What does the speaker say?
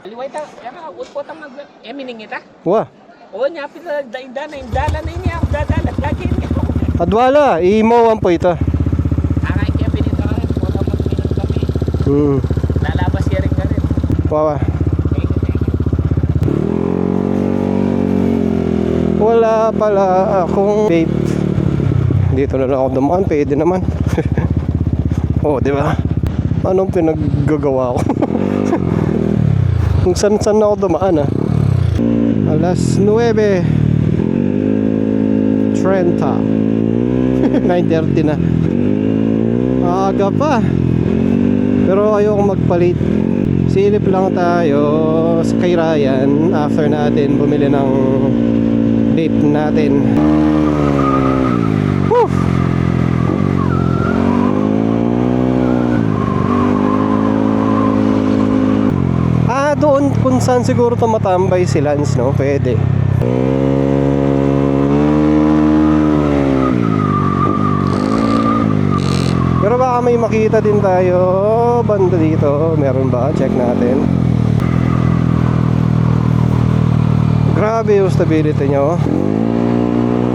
Liway ta, yaka utpo ta mag emining ita. Wah, O nya pila daida na indala na niya, dadala lagi niya. adwala, iimawan po ito. Angay kaya pinito ka rin, po ta magminom kami. Lalabas siya rin ka rin. Wawa. Thank you. Wala pala akong vape. Dito na lang ako dumaan, pwede naman. Oh, di ba? Anong pinaggagawa ko? Kung saan ako dumaan, ah. Alas 9:30. 9:30 na. Aga pa. Pero ayoko magpalit. Silip lang tayo sa kay Ryan after natin bumili ng vape natin. Woo! Doon kung saan siguro tumatambay si Lance, no? Pwede. Pero baka may makita din tayo banda dito. Meron ba? Check natin. Grabe yung stability nyo.